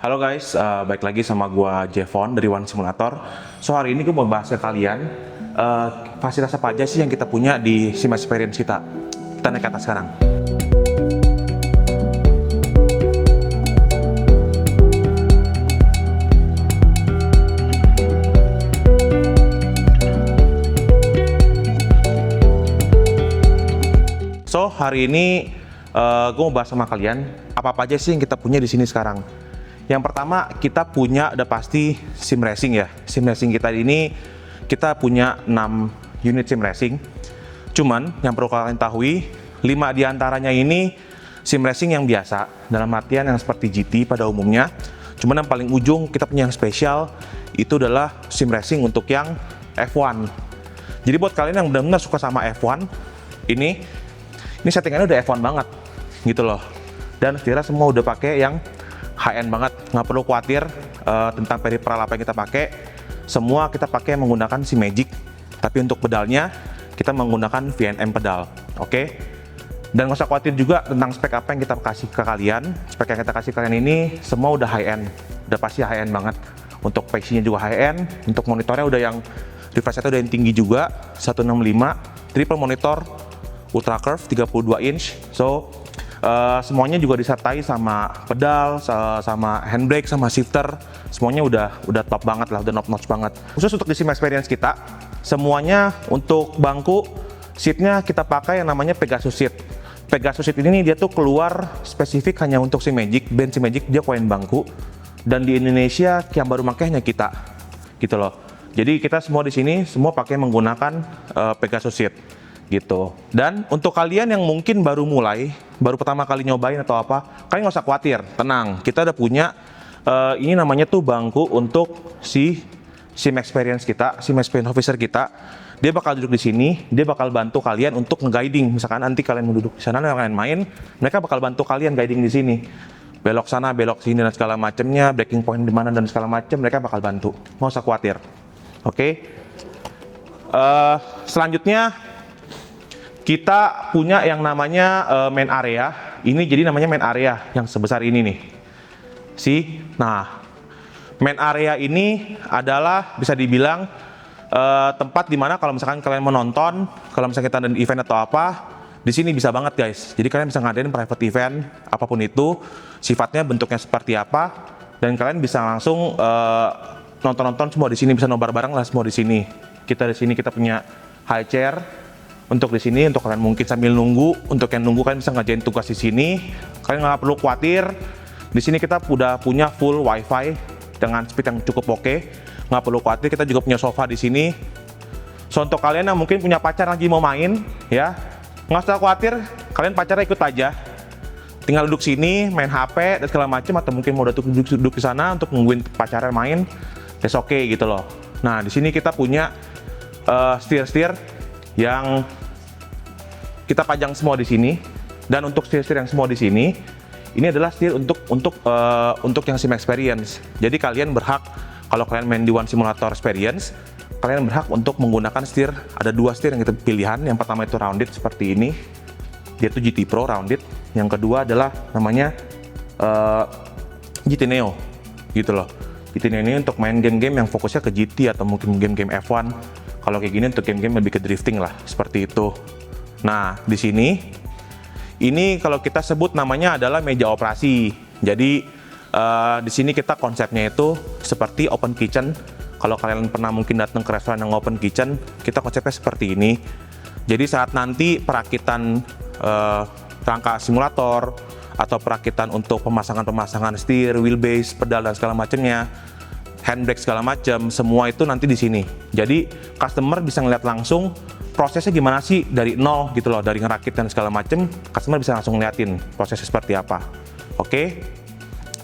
Halo guys, balik lagi sama gua Jevon dari One Simulator. So hari ini gue mau bahas ke kalian fasilitas apa aja sih yang kita punya di Sim Experience kita. Kita naik ke atas sekarang. So hari ini gue mau bahas sama kalian apa aja sih yang kita punya di sini sekarang. Yang pertama, kita punya udah pasti sim racing ya. Sim racing kita ini kita punya 6 unit sim racing. Cuman yang perlu kalian tahui, 5 diantaranya ini sim racing yang biasa, dalam artian yang seperti GT pada umumnya. Cuman yang paling ujung kita punya yang spesial, itu adalah sim racing untuk yang F1. Jadi buat kalian yang benar-benar suka sama F1, ini settingannya udah F1 banget gitu loh. Dan setirnya semua udah pakai yang high-end banget, nggak perlu khawatir tentang peripheral apa yang kita pakai. Semua kita pakai menggunakan si Magic, tapi untuk pedalnya kita menggunakan VNM pedal, oke? Dan nggak usah khawatir juga tentang spek apa yang kita kasih ke kalian. Spek yang kita kasih ke kalian ini semua udah high-end, udah pasti high-end banget. Untuk PC-nya juga high-end, untuk monitornya udah yang refresh rate udah yang tinggi juga, 165, triple monitor, ultra curve 32 inch, so semuanya juga disertai sama pedal, sama handbrake, sama shifter. Semuanya udah top banget lah, udah notch banget. Khusus untuk di Sim Experience kita, semuanya untuk bangku, seatnya kita pakai yang namanya Pegasus seat. Pegasus seat ini dia tuh keluar spesifik hanya untuk si Magic, band si Magic dia koin bangku. Dan di Indonesia yang baru makainya kita, gitu loh. Jadi kita semua di sini semua pakai menggunakan Pegasus seat. Gitu. Dan untuk kalian yang mungkin baru pertama kali nyobain atau apa, kalian nggak usah khawatir, tenang. Kita udah punya ini namanya tuh bangku untuk si Sim Experience kita, Sim Experience Officer kita. Dia bakal duduk di sini, dia bakal bantu kalian untuk nge-guiding. Misalkan nanti kalian mau duduk di sana dan kalian main, mereka bakal bantu kalian guiding di sini. Belok sana, belok sini dan segala macamnya, breaking point di mana dan segala macam, mereka bakal bantu. Nggak usah khawatir. Oke. Selanjutnya kita punya yang namanya main area. Ini jadi namanya main area yang sebesar ini nih. Nah, main area ini adalah bisa dibilang tempat dimana kalau misalkan kalian menonton, kalau misalkan kita ada event atau apa, di sini bisa banget guys. Jadi kalian bisa ngadain private event apapun itu, sifatnya bentuknya seperti apa, dan kalian bisa langsung nonton semua di sini, bisa nobar bareng lah semua di sini. Kita di sini kita punya high chair. Untuk di sini, untuk kalian mungkin sambil nunggu, untuk yang nunggu kalian bisa ngerjain tugas di sini. Kalian nggak perlu khawatir. Di sini kita udah punya full wifi dengan speed yang cukup oke. Nggak perlu khawatir. Kita juga punya sofa di sini. So untuk kalian yang mungkin punya pacar lagi mau main, ya nggak usah khawatir. Kalian pacarnya ikut aja. Tinggal duduk sini, main HP dan segala macam, atau mungkin mau duduk di sana untuk nungguin pacarnya main. That's okay gitu loh. Nah di sini kita punya steer yang kita pajang semua di sini. Dan untuk steer yang semua di sini, ini adalah steer untuk yang Sim Experience. Jadi kalian berhak, kalau kalian main di One Simulator Experience, kalian berhak untuk menggunakan steer. Ada 2 steer yang kita pilihan. Yang pertama itu rounded seperti ini, dia itu GT Pro rounded. Yang kedua adalah namanya GT Neo gitu loh. GT Neo ini untuk main game-game yang fokusnya ke GT atau mungkin game-game F1. Kalau kayak gini untuk game-game lebih ke drifting lah, seperti itu. Nah, di sini, ini kalau kita sebut namanya adalah meja operasi. Jadi, di sini kita konsepnya itu seperti open kitchen. Kalau kalian pernah mungkin datang ke restoran yang open kitchen, kita konsepnya seperti ini. Jadi saat nanti perakitan rangka simulator, atau perakitan untuk pemasangan steer, wheelbase, pedal dan segala macamnya, handbrake segala macam, semua itu nanti di sini. Jadi customer bisa ngeliat langsung prosesnya gimana sih dari nol gitu loh, dari ngerakit dan segala macam, customer bisa langsung ngeliatin prosesnya seperti apa. Oke.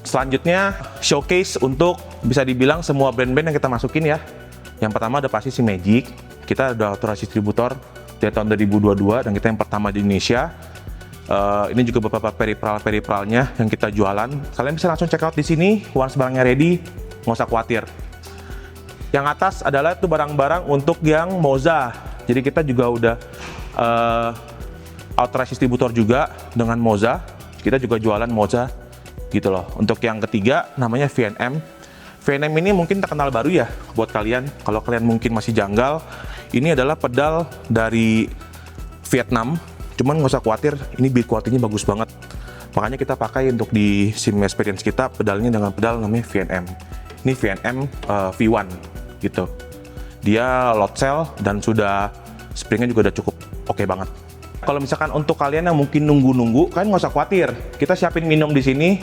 Selanjutnya showcase untuk bisa dibilang semua brand-brand yang kita masukin ya. Yang pertama ada pasti si Magic. Kita udah authorized distributor dari tahun 2022 dan kita yang pertama di Indonesia. Ini juga beberapa peripheralnya yang kita jualan. Kalian bisa langsung check out di sini. Once barangnya ready, nggak usah khawatir. Yang atas adalah itu barang-barang untuk yang Moza. Jadi kita juga udah authorized distributor juga dengan Moza. Kita juga jualan Moza gitu loh. Untuk yang ketiga namanya VNM. VNM ini mungkin terkenal baru ya buat kalian. Kalau kalian mungkin masih janggal, ini adalah pedal dari Vietnam. Cuman nggak usah khawatir, ini build quality-nya bagus banget. Makanya kita pakai untuk di sim experience kita pedalnya dengan pedal namanya VNM. Ini VNM V1 gitu. Dia load cell dan sudah springnya juga udah cukup oke banget. Kalau misalkan untuk kalian yang mungkin nunggu-nunggu, kalian nggak usah khawatir. Kita siapin minum di sini,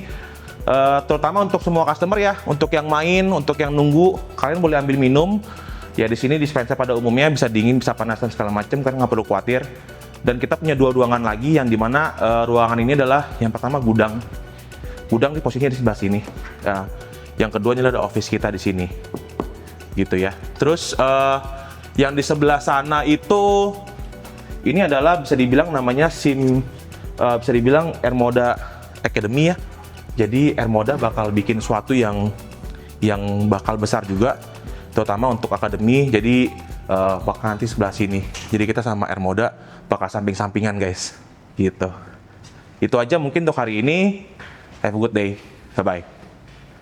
terutama untuk semua customer ya. Untuk yang main, untuk yang nunggu, kalian boleh ambil minum. Ya di sini dispenser pada umumnya bisa dingin, bisa panas dan segala macam, kalian nggak perlu khawatir. Dan kita punya 2 ruangan lagi, yang dimana ruangan ini adalah yang pertama gudang. Gudang di posisinya di sebelah sini. Yang kedua adalah office kita di sini, gitu ya. Terus yang di sebelah sana itu ini adalah bisa dibilang namanya bisa dibilang Airmoda Academy ya. Jadi Airmoda bakal bikin sesuatu yang bakal besar juga, terutama untuk akademi. Jadi bakal nanti sebelah sini. Jadi kita sama Airmoda bakal samping-sampingan guys, gitu. Itu aja mungkin untuk hari ini. Have a good day. Bye bye.